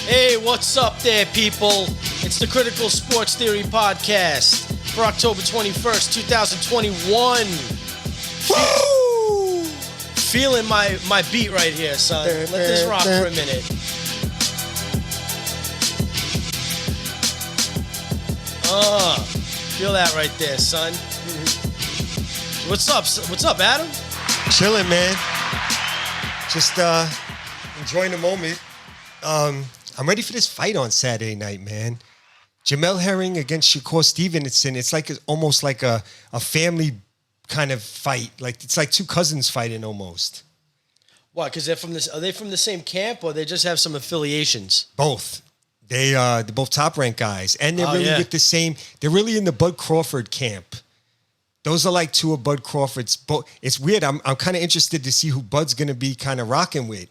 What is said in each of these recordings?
Hey, what's up there, people? It's the Critical Sports Theory Podcast for October 21st, 2021. Woo! Feeling my beat right here, son. Let this rock for a minute. Feel that right there, son. What's up, Adam? Chilling, man. Just enjoying the moment. I'm ready for this fight on Saturday night, man. Jamel Herring against Shakur Stevenson. It's like almost like a family kind of fight. Like it's like two cousins fighting almost. What? Because are they from the same camp, or they just have some affiliations? Both. They're both top ranked guys, and they're with the same. They're really in the Bud Crawford camp. Those are like two of Bud Crawford's. It's weird. I'm kind of interested to see who Bud's going to be kind of rocking with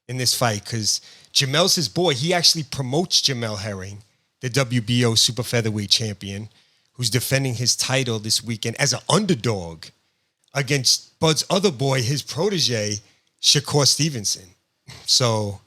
in this fight, because Jamel's his boy. He actually promotes Jamel Herring, the WBO super featherweight champion, who's defending his title this weekend as an underdog against Bud's other boy, his protege, Shakur Stevenson. So,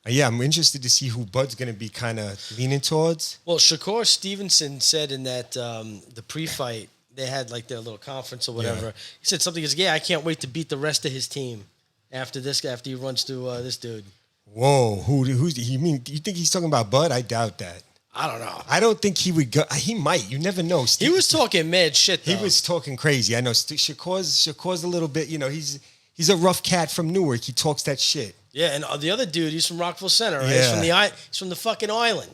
yeah, I'm interested to see who Bud's going to be kind of leaning towards. Well, Shakur Stevenson said in that the pre-fight, they had like their little conference or whatever. Yeah. He said something as, I can't wait to beat the rest of his team after he runs through this dude. Whoa, who's he mean? Do you think he's talking about Bud? I doubt that. I don't know. I don't think he would go. He might. You never know. He was talking mad shit, though. He was talking crazy. I know. Shakur's a little bit, he's a rough cat from Newark. He talks that shit. Yeah, and the other dude, he's from Rockville Center, right? Yeah. He's from the fucking island.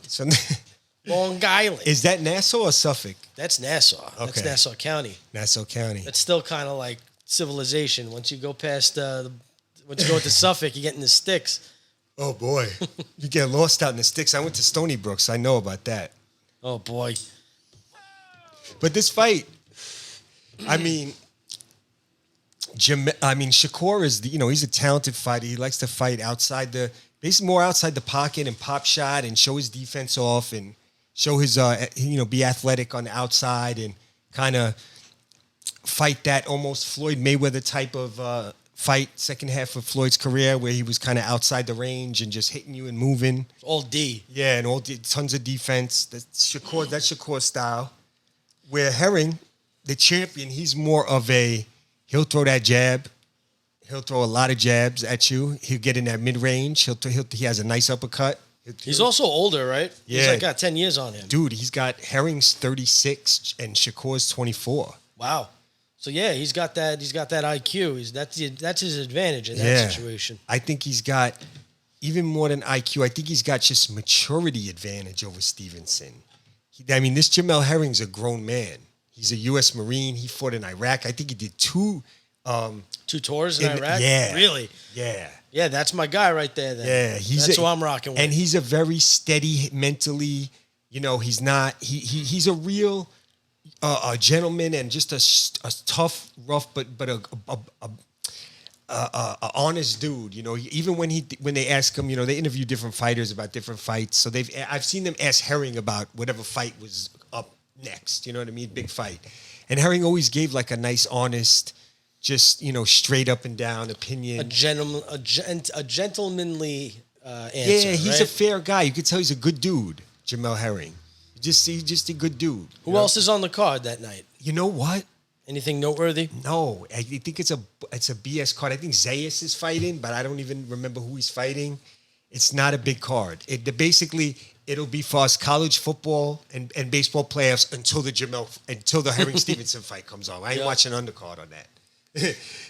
Long Island. Is that Nassau or Suffolk? That's Nassau. Okay. That's Nassau County. Nassau County. That's still kind of like civilization. Once you go past, once you go into Suffolk, you get in the sticks. Oh, boy. You get lost out in the sticks. I went to Stony Brook, so I know about that. Oh, boy. But this fight, Shakur is, he's a talented fighter. He likes to fight basically more outside the pocket and pop shot and show his defense off and show his, be athletic on the outside and kind of fight that almost Floyd Mayweather type of fight, second half of Floyd's career, where he was kind of outside the range and just hitting you and moving. All D. Yeah, and tons of defense. That's Shakur style. Where Herring, the champion, he's more of he'll throw that jab. He'll throw a lot of jabs at you. He'll get in that mid-range. He has a nice uppercut. He's also older, right? Yeah. He's got 10 years on him. Dude, he's got Herring's 36 and Shakur's 24. Wow. So yeah, he's got that IQ. That's his advantage in that situation. I think he's got even more than IQ. I think he's got just maturity advantage over Stevenson. This Jamel Herring's a grown man. He's a U.S. Marine. He fought in Iraq. I think he did two tours in Iraq. Yeah, really. Yeah, yeah. That's my guy right there. Then. Yeah, that's who I'm rocking with. And he's a very steady mentally. He's not. He's a real. A gentleman and just a tough, rough, but a honest dude. Even when they ask him, they interview different fighters about different fights. So I've seen them ask Herring about whatever fight was up next. You know what I mean? Big fight, and Herring always gave like a nice, honest, just straight up and down opinion. A gentlemanly answer. Yeah, he's right? a fair guy. You could tell he's a good dude, Jamel Herring. He's just a good dude. Who else is on the card that night? You know what? Anything noteworthy? No, I think it's a BS card. I think Zayas is fighting, but I don't even remember who he's fighting. It's not a big card. It'll be for us college football and baseball playoffs until the Herring Stevenson fight comes on. I ain't watching undercard on that.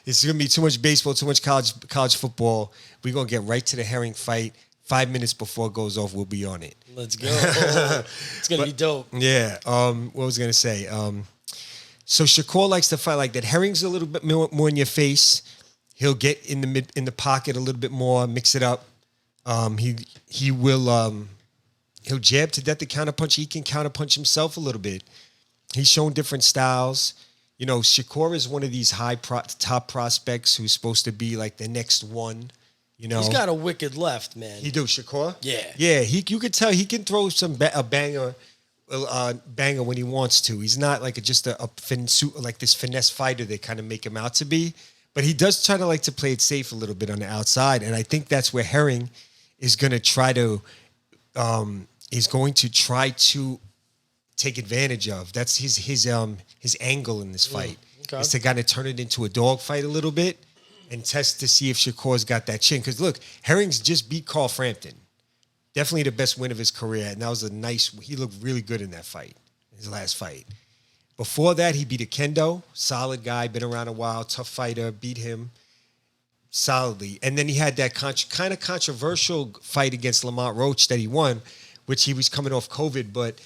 It's gonna be too much baseball, too much college football. We're gonna get right to the Herring fight. 5 minutes before it goes off, we'll be on it. Let's go. It's going to be dope. Yeah. What was I going to say? So Shakur likes to fight like that. Herring's a little bit more in your face. He'll get in the pocket a little bit more, mix it up. He'll jab to death to counterpunch. He can counterpunch himself a little bit. He's shown different styles. Shakur is one of these top prospects who's supposed to be like the next one. He's got a wicked left, man. He do, Shakur? Yeah. Yeah, you could tell he can throw a banger when he wants to. He's not like like this finesse fighter they kind of make him out to be. But he does try to play it safe a little bit on the outside. And I think that's where Herring is going to try to is going to try to take advantage of. That's his angle in this fight. Okay. Is to kind of turn it into a dog fight a little bit and test to see if Shakur's got that chin. Because look, Herring's just beat Carl Frampton. Definitely the best win of his career. And that was he looked really good in that fight, his last fight. Before that, he beat a Kendo, solid guy, been around a while, tough fighter, beat him solidly. And then he had that kind of controversial fight against Lamont Roach that he won, which he was coming off COVID. But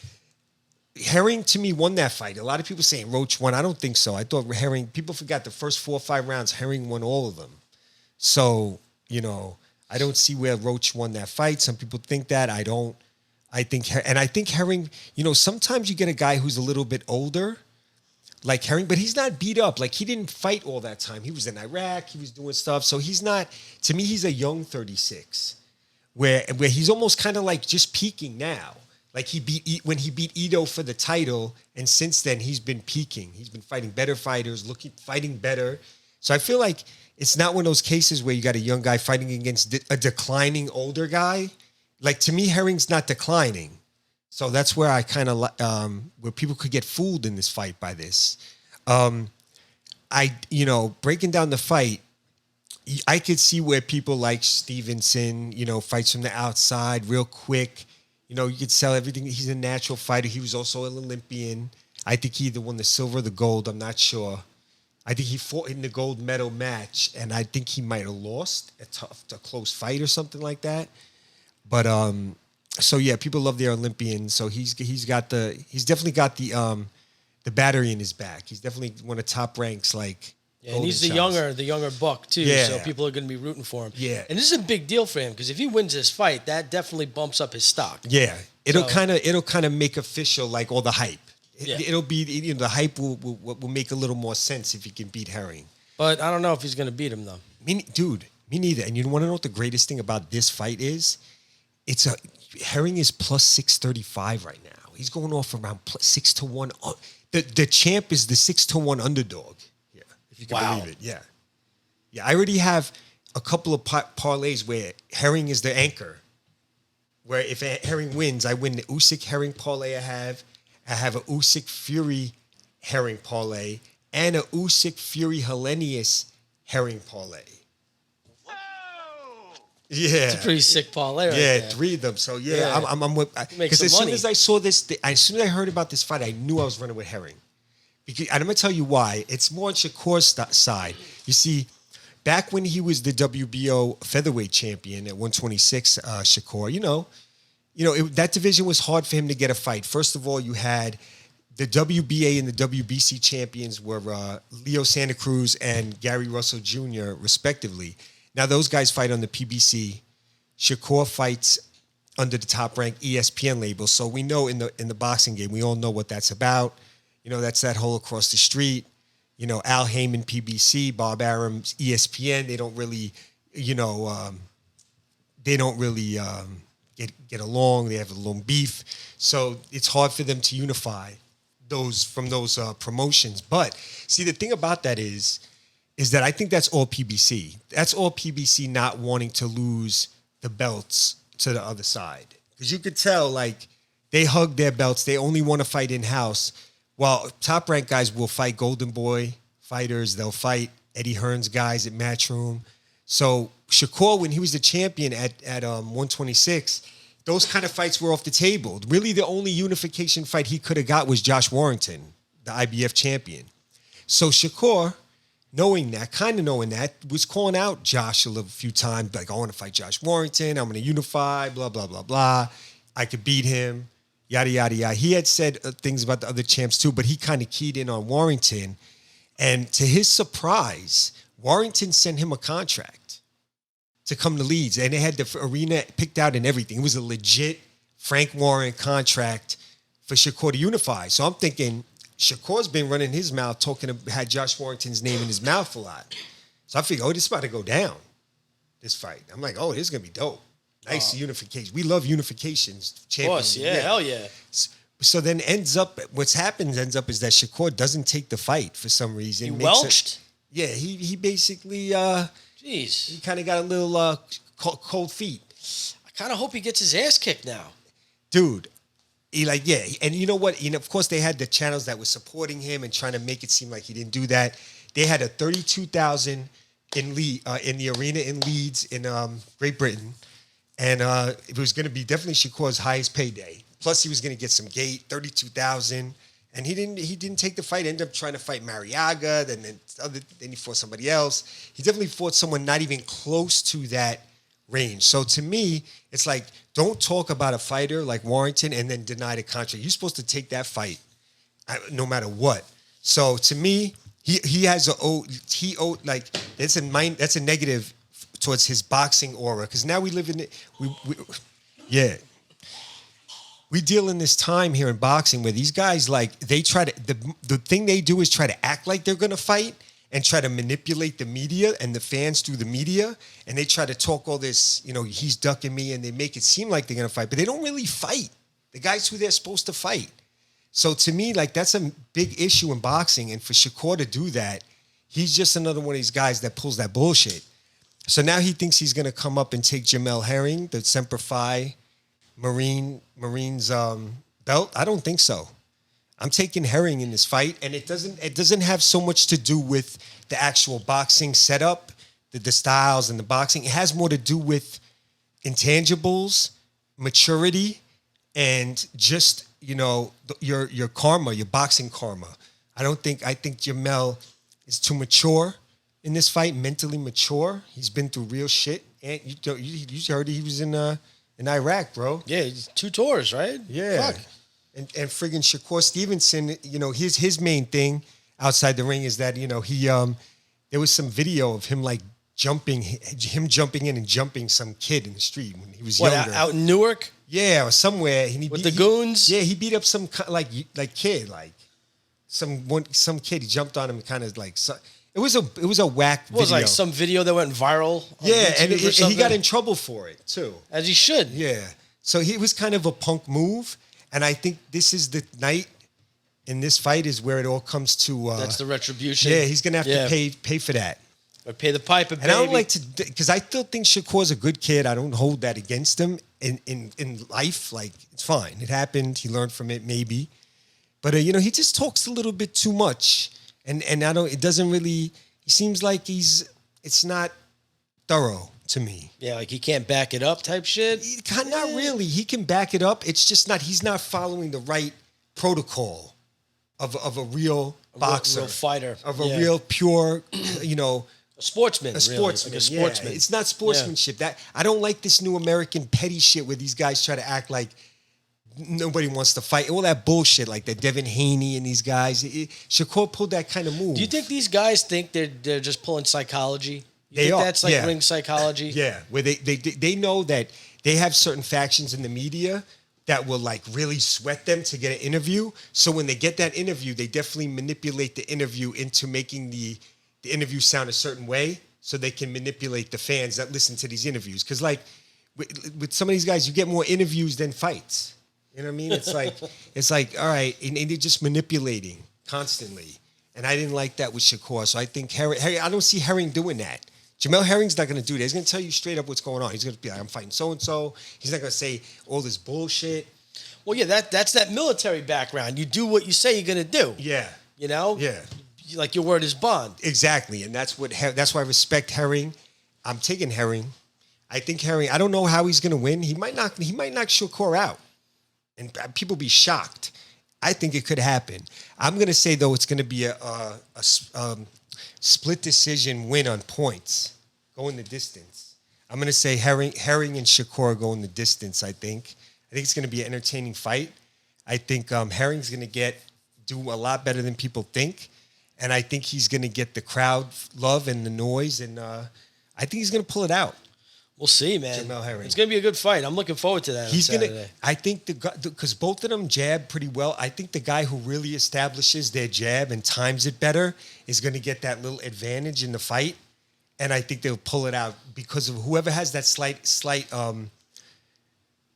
Herring, to me, won that fight. A lot of people saying Roach won. I don't think so. I thought Herring, people forgot the first 4 or 5 rounds, Herring won all of them. So, I don't see where Roach won that fight. Some people think that. I don't. I think Herring, sometimes you get a guy who's a little bit older, like Herring, but he's not beat up. Like, he didn't fight all that time. He was in Iraq. He was doing stuff. So he's not, to me, he's a young 36, where he's almost kind of like just peaking now. Like when he beat Ito for the title, and since then he's been peaking. He's been fighting better fighters, fighting better. So I feel like it's not one of those cases where you got a young guy fighting against a declining older guy. Like, to me, Herring's not declining. So that's where I kind of where people could get fooled in this fight by this. Breaking down the fight, I could see where people like Stevenson, fights from the outside real quick. You could sell everything. He's a natural fighter. He was also an Olympian. I think he either won the silver or the gold. I'm not sure. I think he fought in the gold medal match, and I think he might have lost a close fight or something like that. But so yeah, people love their Olympians. So he's definitely got the battery in his back. He's definitely one of the top ranks. Like, yeah, and he's the younger buck too. Yeah. So people are going to be rooting for him. Yeah, and this is a big deal for him because if he wins this fight, that definitely bumps up his stock. Yeah, it'll kind of make official like all the hype. Yeah. It'll be the hype will make a little more sense if he can beat Herring. But I don't know if he's going to beat him though. Me neither. And you want to know what the greatest thing about this fight is? Herring is plus 635 right now. He's going off around 6-1. The champ is the 6-1 underdog. Yeah, if you can believe it. Yeah. I already have a couple of parlays where Herring is the anchor. Where if Herring wins, I win the Usyk Herring parlay I have a Usyk Fury Herring parlay and a Usyk Fury Helenius Herring parlay. Yeah, it's a pretty sick parlay. Right yeah, there. 3 of them. So yeah. I'm with, because as soon as I saw this, as soon as I heard about this fight, I knew I was running with Herring. Because, and I'm gonna tell you why. It's more on Shakur's side. You see, back when he was the WBO featherweight champion at 126, Shakur, that division was hard for him to get a fight. First of all, you had the WBA and the WBC champions were Leo Santa Cruz and Gary Russell Jr. respectively. Now, those guys fight on the PBC. Shakur fights under the Top Rank ESPN label. So we know in the boxing game, we all know what that's about. That's that whole across the street. Al Heyman, PBC, Bob Arum, ESPN. They don't really, get along. They have a little beef. So it's hard for them to unify those promotions. But see, the thing about that is that I think that's all PBC. That's all PBC not wanting to lose the belts to the other side. Because you could tell, like, they hug their belts. They only want to fight in-house. While top-ranked guys will fight Golden Boy fighters. They'll fight Eddie Hearn's guys at Matchroom. So Shakur, when he was the champion at 126, those kind of fights were off the table. Really, the only unification fight he could have got was Josh Warrington, the IBF champion. So Shakur, knowing that, was calling out Josh a few times, like, I want to fight Josh Warrington. I'm going to unify, blah, blah, blah, blah. I could beat him, yada, yada, yada. He had said things about the other champs too, but he kind of keyed in on Warrington. And to his surprise, Warrington sent him a contract to come to Leeds. And they had the arena picked out and everything. It was a legit Frank Warren contract for Shakur to unify. So I'm thinking, Shakur's been running his mouth, had Josh Warrington's name in his mouth a lot. So I figured, this is about to go down, this fight. I'm like, this is going to be dope. Nice unification. We love unifications. Of course, yeah, hell yeah. So then ends up is that Shakur doesn't take the fight for some reason. He welched? He basically, Jeez. He kind of got a little cold feet. I kind of hope he gets his ass kicked now. dude. He like, yeah, and you know what? Of course, they had the channels that were supporting him and trying to make it seem like he didn't do that. They had a 32,000 in the arena in Leeds in Great Britain, and it was going to be definitely Shakur's highest payday. Plus, he was going to get some gate, 32,000, and he didn't take the fight. Ended up trying to fight Mariaga, then he fought somebody else. He definitely fought someone not even close to that range. So to me, it's like, don't talk about a fighter like Warrington and then deny the contract. You're supposed to take that fight no matter what. So to me, that's a negative towards his boxing aura, because now we live in it. We deal in this time here in boxing where these guys, like, they try to, the thing they do is try to act like they're going to fight and try to manipulate the media and the fans through the media. And they try to talk all this, he's ducking me, and they make it seem like they're going to fight, but they don't really fight. The guys who they're supposed to fight. So to me, like, that's a big issue in boxing. And for Shakur to do that, he's just another one of these guys that pulls that bullshit. So now he thinks he's going to come up and take Jamel Herring, the Semper Fi Marines belt. I don't think so. I'm taking Herring in this fight, and it doesn't have so much to do with the actual boxing setup, the styles and the boxing. It has more to do with intangibles, maturity, and just, your karma, your boxing karma. I think Jamel is too mature in this fight, mentally mature. He's been through real shit. And you heard he was in Iraq, bro. Yeah, 2 tours, right? Yeah. Fuck. And friggin' Shakur Stevenson, his main thing outside the ring is that, there was some video of him like jumping in and jumping some kid in the street when he was younger. Out in Newark? Yeah, or somewhere. And With the goons? He beat up some kid, like some kid. He jumped on him, kind of like. It was a whack video. It was like some video that went viral. Yeah, and he got in trouble for it too. As he should. Yeah. So he was kind of a punk move. And I think this is the night in this fight is where it all comes to. That's the retribution. Yeah, he's gonna have to pay for that. Or pay the piper, baby. And I don't like to, because I still think Shakur's a good kid. I don't hold that against him in life. Like, it's fine. It happened. He learned from it, maybe. But he just talks a little bit too much, and I don't. It doesn't really. He seems like it's not thorough to me. Yeah, like he can't back it up type shit? Not really. He can back it up. It's just he's not following the right protocol of a real boxer. Real fighter. Of a real pure, A sportsman. A sportsman. Like a sportsman. Yeah. It's not sportsmanship. That I don't like this new American petty shit where these guys try to act like nobody wants to fight. All that bullshit, like the Devin Haney and these guys. Shakur pulled that kind of move. Do you think these guys think they're just pulling psychology? You think that's like ring psychology? Yeah, where they know that they have certain factions in the media that will like really sweat them to get an interview. So when they get that interview, they definitely manipulate the interview into making the interview sound a certain way so they can manipulate the fans that listen to these interviews. Because like with some of these guys, you get more interviews than fights. You know what I mean? It's like, all right, and they're just manipulating constantly. And I didn't like that with Shakur. So I think Herring, I don't see Herring doing that. Jamel Herring's not going to do that. He's going to tell you straight up what's going on. He's going to be like, I'm fighting so-and-so. He's not going to say all this bullshit. Well, yeah, that's that military background. You do what you say you're going to do. Yeah. Yeah. Like your word is bond. Exactly. And that's why I respect Herring. I'm taking Herring. I think Herring, I don't know how he's going to win. He might knock Shakur out. And people be shocked. I think it could happen. I'm going to say, though, it's going to be a split decision win on points, going the distance. I'm going to say Herring and Shakur going the distance, I think. I think it's going to be an entertaining fight. I think Herring's going to do a lot better than people think. And I think he's going to get the crowd love and the noise. And I think he's going to pull it out. We'll see, man. Jamel Herring. It's going to be a good fight. I'm looking forward to that. I think because both of them jab pretty well. I think the guy who really establishes their jab and times it better is going to get that little advantage in the fight, and I think they'll pull it out because of whoever has that slight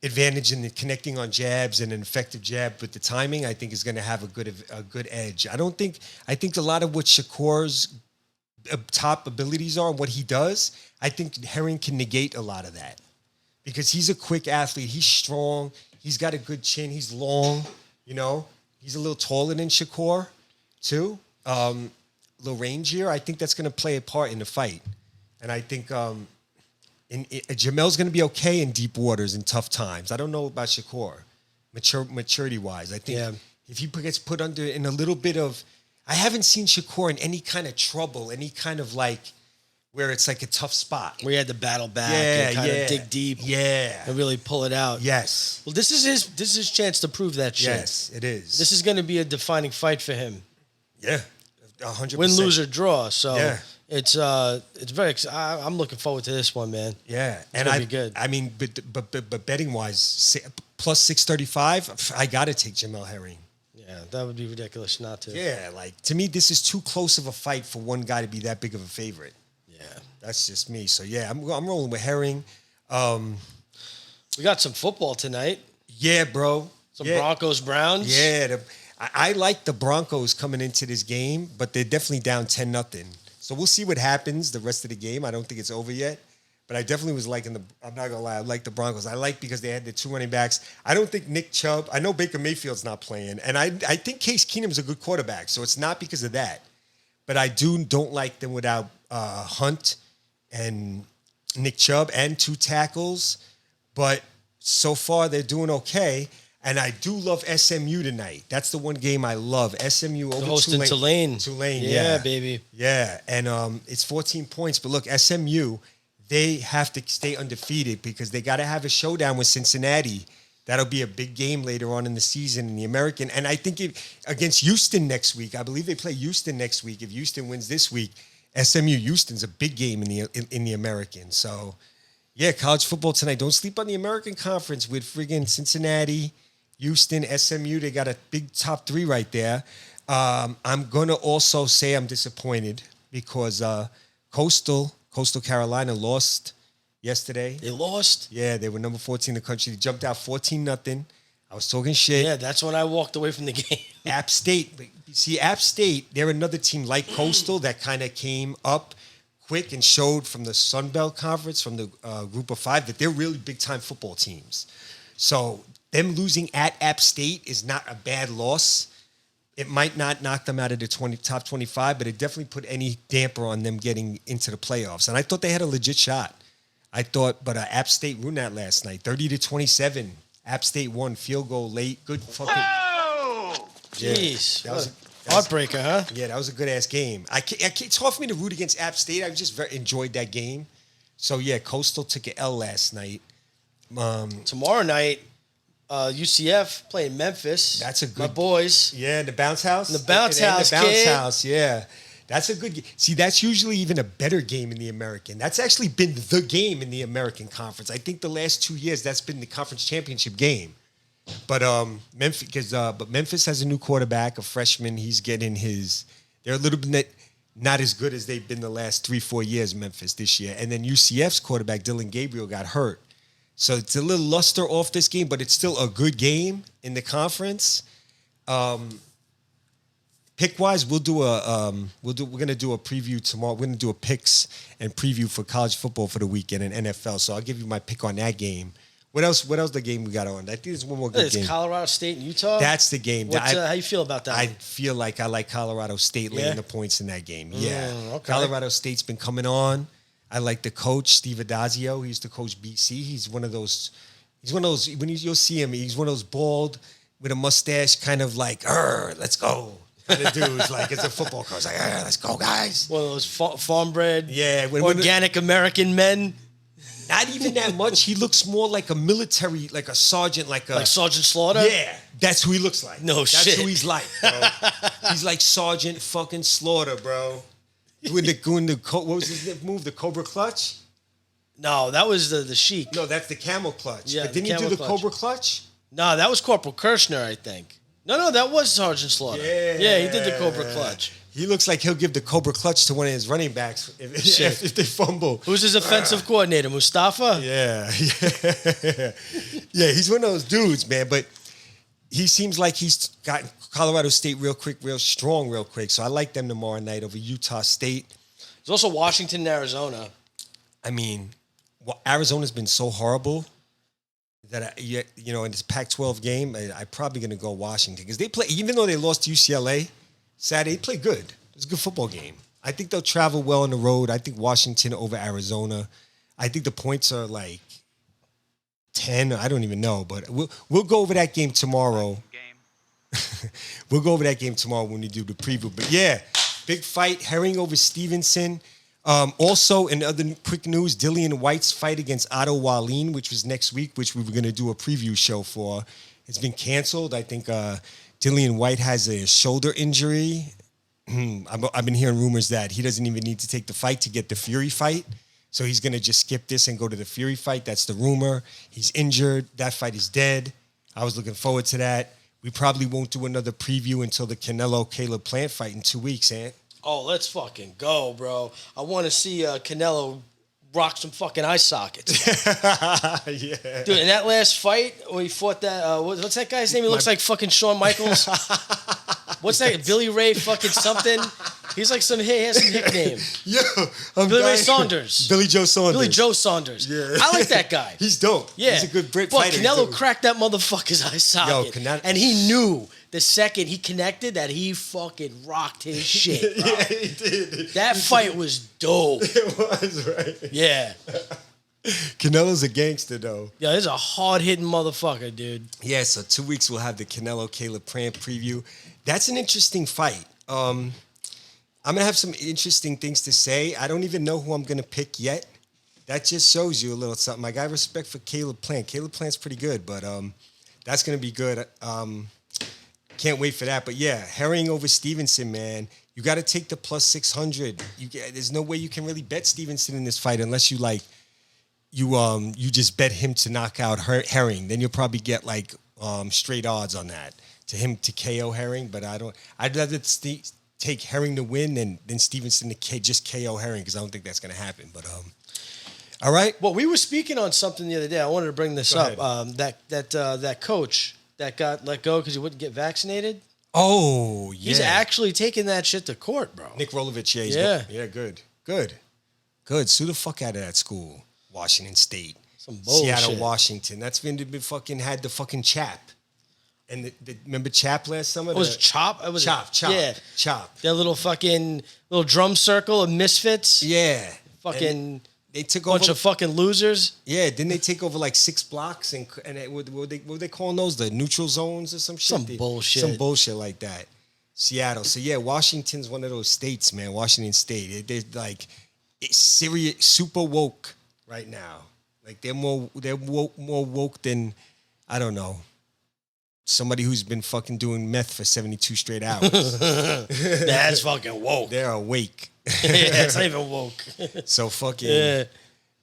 advantage in the connecting on jabs and an effective jab with the timing. I think is going to have a good edge. I think a lot of what Shakur's top abilities are, what he does, I think Herring can negate a lot of that because he's a quick athlete. He's strong. He's got a good chin. He's long, He's a little taller than Shakur, too. A little rangier. I think that's going to play a part in the fight. And I think Jamel's going to be okay in deep waters and tough times. I don't know about Shakur, maturity-wise. I think if he gets put under in a little bit of... I haven't seen Shakur in any kind of trouble, any kind of where it's like a tough spot. Where he had to battle back and kind of dig deep. Yeah. And really pull it out. Yes. Well, this is his chance to prove that shit. Yes, it is. This is going to be a defining fight for him. Yeah. 100%. Win, lose, or draw. So it's very. I'm looking forward to this one, man. Yeah, it's gonna be good. I mean, but betting wise, plus 635, I got to take Jamel Herring. Yeah, that would be ridiculous not to. Yeah, to me, this is too close of a fight for one guy to be that big of a favorite. Yeah, that's just me. So yeah, I'm rolling with Herring. We got some football tonight. Yeah, bro. Some Broncos Browns. Yeah, I like the Broncos coming into this game, but they're definitely down 10-0. So we'll see what happens the rest of the game. I don't think it's over yet. But I definitely was liking I'm not going to lie, I like the Broncos. I like because they had the 2 running backs. I don't think Nick Chubb, I know Baker Mayfield's not playing. And I think Case Keenum's a good quarterback. So it's not because of that. But I don't like them without Hunt and Nick Chubb and 2 tackles. But so far they're doing okay. And I do love SMU tonight. That's the one game I love. SMU over hosting Tulane. Tulane, yeah, baby. Yeah, and it's 14 points. But look, SMU, they have to stay undefeated because they got to have a showdown with Cincinnati. That'll be a big game later on in the season in the American. And I think against Houston next week, I believe they play Houston next week. If Houston wins this week, SMU Houston's a big game in the American. So, yeah, college football tonight. Don't sleep on the American Conference with friggin' Cincinnati, Houston, SMU. They got a big top 3 right there. I'm going to also say I'm disappointed because Coastal Carolina lost yesterday. They lost? Yeah, they were number 14 in the country. They jumped out 14-0. I was talking shit. Yeah, that's when I walked away from the game. App State. See, App State, they're another team like Coastal that kind of came up quick and showed from the Sun Belt Conference, from the group of 5, that they're really big-time football teams. So them losing at App State is not a bad loss. It might not knock them out of the top 25, but it definitely put any damper on them getting into the playoffs. And I thought they had a legit shot. But App State ruined that last night. 30-27. App State won, field goal late. Good fucking... Oh! Jeez. That was heartbreaker, huh? Yeah, that was a good-ass game. It's hard for me to root against App State. I just enjoyed that game. So, yeah, Coastal took an L last night. Tomorrow night... UCF playing Memphis. That's a good... My boys. Yeah, the bounce house. The bounce house, The bounce house, yeah. That's a good... See, that's usually even a better game in the American. That's actually been the game in the American Conference. I think the last 2 years, that's been the conference championship game. But Memphis has a new quarterback, a freshman. He's getting his... They're a little bit not as good as they've been the last 3-4 years, Memphis, this year. And then UCF's quarterback, Dylan Gabriel, got hurt. So it's a little luster off this game, but it's still a good game in the conference. Pick wise, we're gonna do a preview tomorrow. We're gonna do a picks and preview for college football for the weekend and NFL. So I'll give you my pick on that game. What else? The game we got on? I think there's one more good game. It's Colorado State and Utah. That's the game. How you feel about that? I feel like I like Colorado State laying the points in that game. Yeah, okay. Colorado State's been coming on. I like the coach, Steve Adazio. He used to coach BC. He's one of those. You'll see him. He's one of those bald with a mustache, kind of like, let's go. Kind of dudes. Like it's a football coach. Like, let's go, guys. One of those farm bred, organic American men. Not even that much. He looks more like a military, like a sergeant, like Sergeant Slaughter. Yeah, that's who he looks like. That's who he's like, bro. He's like Sergeant fucking Slaughter, bro. What was his move? The Cobra Clutch? No, that was the Sheik. No, that's the Camel Clutch. Yeah, but didn't he do the Cobra Clutch? No, that was Corporal Kirshner, I think. No, that was Sergeant Slaughter. Yeah, he did the Cobra Clutch. He looks like he'll give the Cobra Clutch to one of his running backs if they fumble. Who's his offensive coordinator, Mustafa? Yeah. Yeah, he's one of those dudes, man. But he seems like he's gotten Colorado State real strong real quick. So I like them tomorrow night over Utah State. There's also Washington and Arizona. I mean, Arizona's been so horrible in this Pac-12 game, I'm probably going to go Washington because they play. Even though they lost to UCLA Saturday, they play good. It was a good football game. I think they'll travel well on the road. I think Washington over Arizona. I think the points are like 10. I don't even know, but we'll go over that game tomorrow. We'll go over that game tomorrow when we do the preview. But yeah, big fight. Herring over Stevenson. Also, in other quick news, Dillian White's fight against Otto Wallin, which was next week, which we were going to do a preview show for, it's been canceled. I think Dillian White has a shoulder injury. I've been hearing rumors that he doesn't even need to take the fight to get the Fury fight. So he's going to just skip this and go to the Fury fight. That's the rumor. He's injured. That fight is dead. I was looking forward to that. We probably won't do another preview until the Canelo-Caleb Plant fight in 2 weeks, Ant. Oh, let's fucking go, bro. I want to see Canelo rock some fucking eye sockets. Yeah. Dude, in that last fight where he fought that, what's that guy's name? He looks like fucking Shawn Michaels. What's that? Billy Ray fucking something? He's like he has some nickname. Yo, Billy Ray Saunders. Billy Joe Saunders. Billy Joe Saunders. Yeah. I like that guy. He's dope. Yeah. He's a good Brit But fighter. Canelo cracked that motherfucker's eye socket. Yo, and he knew the second he connected that he fucking rocked his shit, bro. Yeah, he did. That fight was dope. It was, right? Yeah. Canelo's a gangster, though. Yeah, this is a hard-hitting motherfucker, dude. Yeah, so 2 weeks we'll have the Canelo-Caleb Plant preview. That's an interesting fight. I'm going to have some interesting things to say. I don't even know who I'm going to pick yet. That just shows you a little something. I got respect for Caleb Plant. Caleb Plant's pretty good, but that's going to be good. Can't wait for that. But yeah, Herring over Stevenson, man. You got to take the plus 600. There's no way you can really bet Stevenson in this fight unless you you just bet him to knock out Herring. Then you'll probably get like straight odds on that to him to KO Herring. But I'd rather take Herring to win than Stevenson to just KO Herring because I don't think that's going to happen. But all right. Well, we were speaking on something the other day. I wanted to bring this up. That coach that got let go because he wouldn't get vaccinated. Oh, yeah. He's actually taking that shit to court, bro. Nick Rolovich, yeah. Good. Sue the fuck out of that school. Washington State. Some bullshit. Seattle, Washington. That's when they fucking had the fucking Chap. And remember Chap last summer? It was Chop? It was Chop. Yeah. Chop. That little drum circle of misfits. Yeah. Fucking... They took bunch of fucking losers. Yeah, didn't they take over like 6 blocks and what were they calling those? The neutral zones or some shit? Some bullshit like that. Seattle. So yeah, Washington's one of those states, man. Washington State. They're like serious, super woke right now. Like they're more woke than, I don't know, somebody who's been fucking doing meth for 72 straight hours. That's fucking woke. They're awake. Yeah, it's not even woke. So fucking, shit.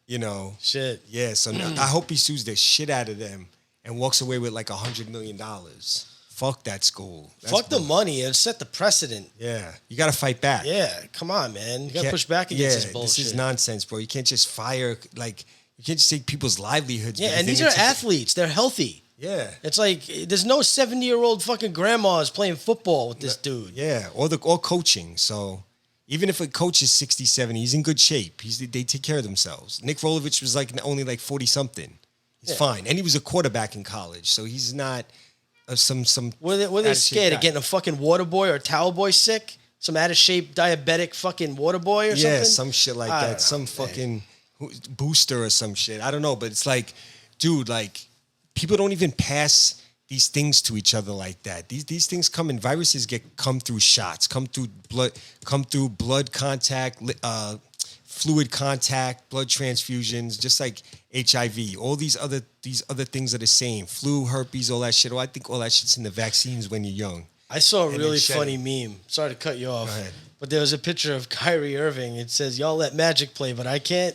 Yeah, so I hope he sues the shit out of them and walks away with like $100 million. Fuck that school. Fuck the money. It set the precedent. Yeah, you got to fight back. Yeah, come on, man. You got to push back against this bullshit. This is nonsense, bro. You can't just fire, you can't just take people's livelihoods. Yeah, and these are athletes. They're healthy. Yeah. It's like there's no 70-year-old fucking grandmas playing football with this dude. Yeah, or coaching. So even if a coach is 60, 70, he's in good shape. They take care of themselves. Nick Rolovich was only 40-something. He's fine. And he was a quarterback in college, so he's not some Were they scared of getting a fucking water boy or towel boy sick? Some out-of-shape diabetic fucking water boy or something? Yeah, some shit like that. Some fucking booster or some shit. I don't know, but it's like, dude, people don't even pass these things to each other like that. These things viruses come through shots, come through blood contact, fluid contact, blood transfusions, just like HIV. All these other things are the same. Flu, herpes, all that shit. I think all that shit's in the vaccines when you're young. I saw a really funny meme. Sorry to cut you off. Go ahead. But there was a picture of Kyrie Irving. It says, y'all let Magic play, but I can't.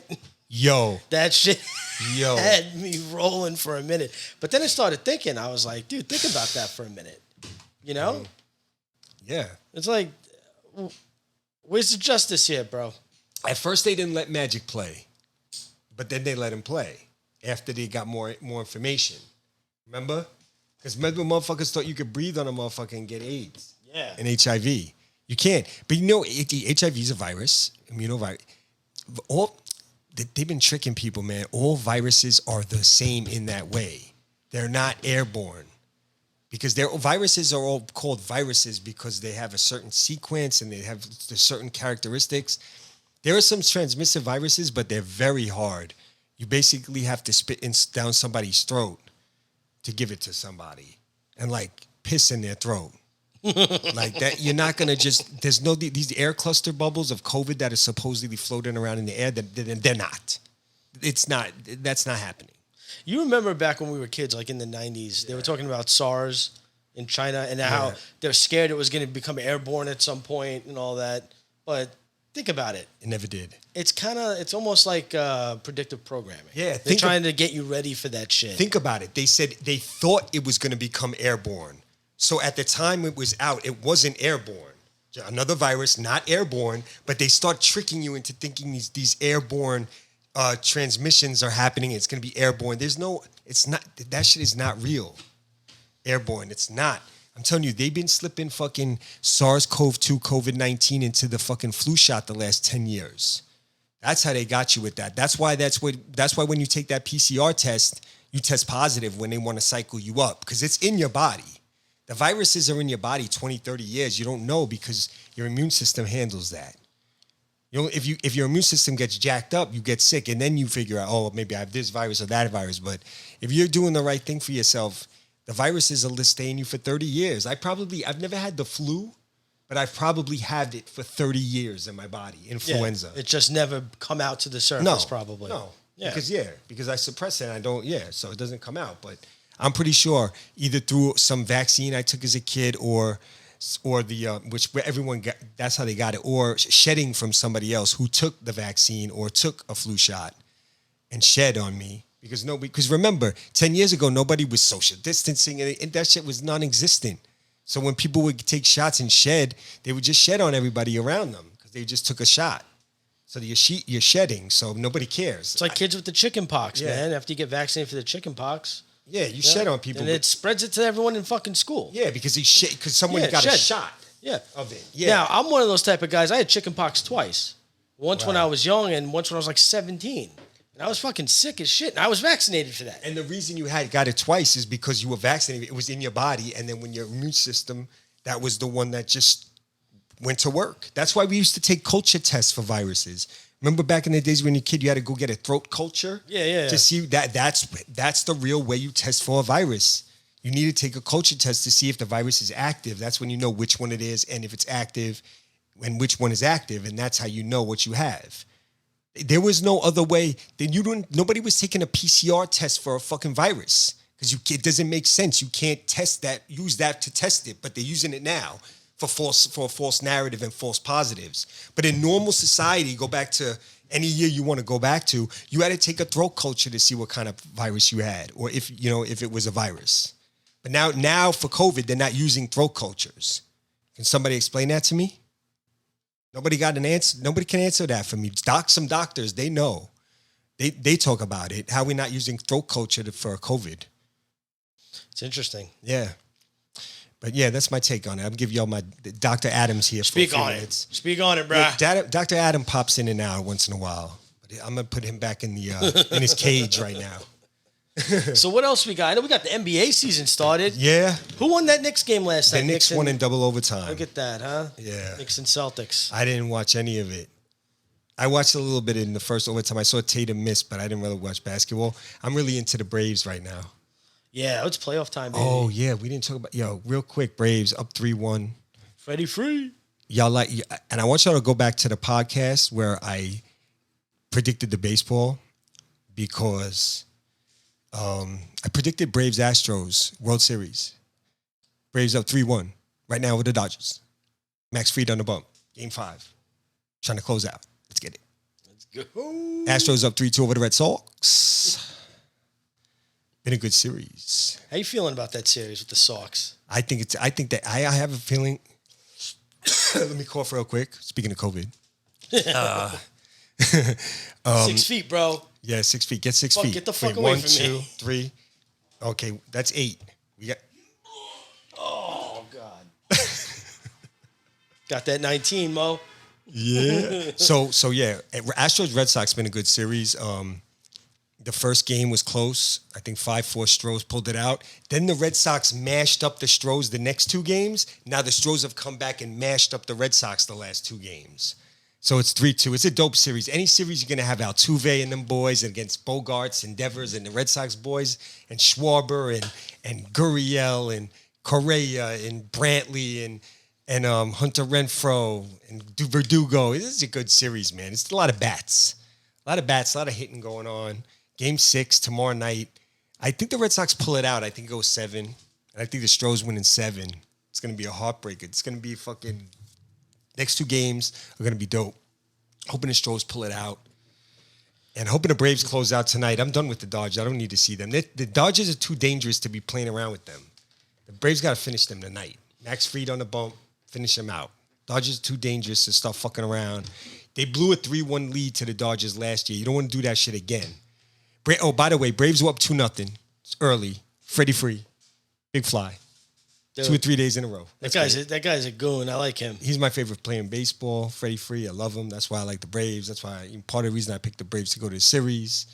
Yo. That shit had me rolling for a minute. But then I started thinking, I was like, dude, think about that for a minute. You know? Yeah. It's like, where's the justice here, bro? At first, they didn't let Magic play. But then they let him play after they got more information. Remember? Because remember motherfuckers thought you could breathe on a motherfucker and get AIDS. Yeah. And HIV. You can't. But HIV is a virus. Immunovirus. They've been tricking people, man. All viruses are the same in that way. They're not airborne. Because viruses are all called viruses because they have a certain sequence and they have certain characteristics. There are some transmissive viruses, but they're very hard. You basically have to spit down somebody's throat to give it to somebody and like piss in their throat. Like that, you're not going to just, there's no, these air cluster bubbles of COVID that are supposedly floating around in the air, they're not. That's not happening. You remember back when we were kids, like in the 90s, they were talking about SARS in China and how they're scared it was going to become airborne at some point and all that. But think about it. It never did. It's almost like predictive programming. Yeah. They're trying to get you ready for that shit. Think about it. They said they thought it was going to become airborne. So at the time it was out, it wasn't airborne. Another virus, not airborne, but they start tricking you into thinking these airborne transmissions are happening. It's going to be airborne. It's not, that shit is not real. Airborne, it's not. I'm telling you, they've been slipping fucking SARS-CoV-2, COVID-19 into the fucking flu shot the last 10 years. That's how they got you with that. That's why when you take that PCR test, you test positive when they want to cycle you up because it's in your body. The viruses are in your body 20, 30 years. You don't know because your immune system handles that. You know, if your immune system gets jacked up, you get sick, and then you figure out, oh, maybe I have this virus or that virus. But if you're doing the right thing for yourself, the viruses will stay in you for 30 years. I've never had the flu, but I've probably had it for 30 years in my body, influenza. Yeah, it just never come out to the surface, probably. No, because I suppress it and I don't, so it doesn't come out. But I'm pretty sure either through some vaccine I took as a kid or the where everyone got, that's how they got it, or shedding from somebody else who took the vaccine or took a flu shot and shed on me because remember 10 years ago nobody was social distancing and that shit was non-existent. So when people would take shots and shed, they would just shed on everybody around them because they just took a shot. So you're shedding, so nobody cares. It's like kids with the chicken pox, man. After you get vaccinated for the chicken pox. Yeah, you shed on people. And it spreads it to everyone in fucking school. Yeah, because someone got a shot of it. Yeah. Now, I'm one of those type of guys. I had chicken pox twice. Once when I was young and once when I was like 17. And I was fucking sick as shit. And I was vaccinated for that. And the reason you got it twice is because you were vaccinated. It was in your body. And then when your immune system, that was the one that just went to work. That's why we used to take culture tests for viruses. Remember back in the days when you're a kid, you had to go get a throat culture? Yeah. To see that's the real way you test for a virus. You need to take a culture test to see if the virus is active. That's when you know which one it is and if it's active and which one is active. And that's how you know what you have. There was no other way. Nobody was taking a PCR test for a fucking virus because it doesn't make sense. You can't use that to test it, but they're using it now. For a false narrative and false positives. But in normal society, go back to any year you want to go back to, you had to take a throat culture to see what kind of virus you had, or if it was a virus. But now for COVID, they're not using throat cultures. Can somebody explain that to me? Nobody got an answer. Nobody can answer that for me. Some doctors, they know. They talk about it. How we're not using throat culture for COVID. It's interesting. Yeah. But yeah, that's my take on it. I'll give y'all my Dr. Adams here. Speak on it. Speak on it, bro. Yeah, Dr. Adam pops in and out once in a while. But I'm gonna put him back in in his cage right now. So what else we got? I know we got the NBA season started. Yeah. Who won that Knicks game last night? The Knicks won in double overtime. Look at that, huh? Yeah. Knicks and Celtics. I didn't watch any of it. I watched a little bit in the first overtime. I saw Tatum miss, but I didn't really watch basketball. I'm really into the Braves right now. Yeah, it's playoff time, baby. Oh, yeah. We didn't talk about... real quick, Braves up 3-1. Freddie Free. Y'all and I want y'all to go back to the podcast where I predicted the baseball because I predicted Braves-Astros World Series. Braves up 3-1 right now with the Dodgers. Max Fried on the bump. Game 5. Trying to close out. Let's get it. Let's go. Astros up 3-2 over the Red Sox. Been a good series. How you feeling about that series with the Sox? I think that I have a feeling. Let me cough real quick. Speaking of COVID. 6 feet, bro. Yeah, 6 feet. Get 6 feet. Get the fuck away 1, from 2, me. 3. Okay, that's 8. We got. Oh God. Got that 19, Mo. Yeah. So yeah, Astros Red Sox been a good series. The first game was close. I think 5-4 Stros pulled it out. Then the Red Sox mashed up the Stros the next 2 games. Now the Stros have come back and mashed up the Red Sox the last 2 games. So it's 3-2. It's a dope series. Any series you're going to have Altuve and them boys against Bogarts and Devers and the Red Sox boys and Schwarber and Gurriel and Correa and Brantley and Hunter Renfroe and Verdugo. This is a good series, man. It's a lot of bats. A lot of hitting going on. Game 6 tomorrow night. I think the Red Sox pull it out. I think it goes 7. And I think the Stros win in 7. It's going to be a heartbreaker. It's going to be fucking... Next 2 games are going to be dope. Hoping the Stros pull it out. And hoping the Braves close out tonight. I'm done with the Dodgers. I don't need to see them. The Dodgers are too dangerous to be playing around with them. The Braves got to finish them tonight. Max Fried on the bump. Finish them out. Dodgers are too dangerous to start fucking around. They blew a 3-1 lead to the Dodgers last year. You don't want to do that shit again. Oh, by the way, Braves were up 2-0. It's early. Freddie Free. Big fly. Dude, 2 or 3 days in a row. That guy's a goon. I like him. He's my favorite player in baseball. Freddie Free. I love him. That's why I like the Braves. That's why part of the reason I picked the Braves to go to the series.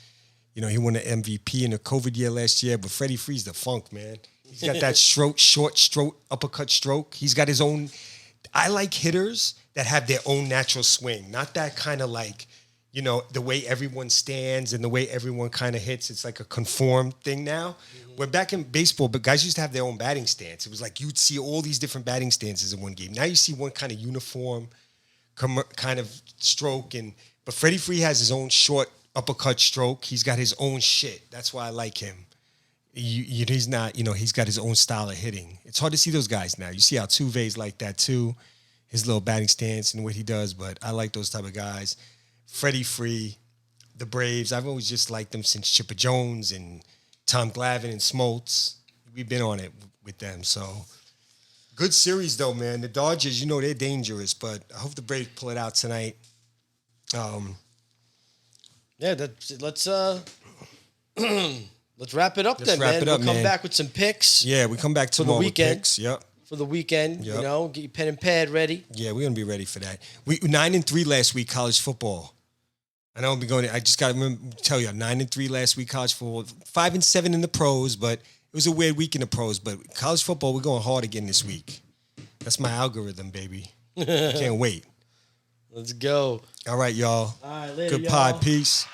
You know, he won the MVP in the COVID year last year, but Freddie Free's the funk, man. He's got that short stroke, uppercut stroke. He's got his own. I like hitters that have their own natural swing, not that kind of like, you know, the way everyone stands and the way everyone kind of hits. It's like a conformed thing now. Mm-hmm. When back in baseball, but guys used to have their own batting stance. It was like you'd see all these different batting stances in one game. Now you see one kind of uniform kind of stroke. But Freddie Free has his own short uppercut stroke. He's got his own shit. That's why I like him. He's not, you know, he's got his own style of hitting. It's hard to see those guys now. You see Altuve's like that too, his little batting stance and what he does, but I like those type of guys. Freddie Free, the Braves, I've always just liked them since Chipper Jones and Tom Glavine and Smoltz. We've been on it with them, so good series though, man. The Dodgers, you know, they're dangerous, but I hope the Braves pull it out tonight. Yeah, let's wrap it up then, man. We'll come back with some picks. Yeah, we come back tomorrow for the weekend. With picks. Yep. For the weekend, you know, get your pen and pad ready. Yeah, we're gonna be ready for that. We 9-3 last week, college football. I know I'll be going. I just got to tell you, 9-3 last week, college football. 5-7 in the pros, but it was a weird week in the pros. But college football, we're going hard again this week. That's my algorithm, baby. Can't wait. Let's go. All right, y'all. All right, later, Good pod. Peace.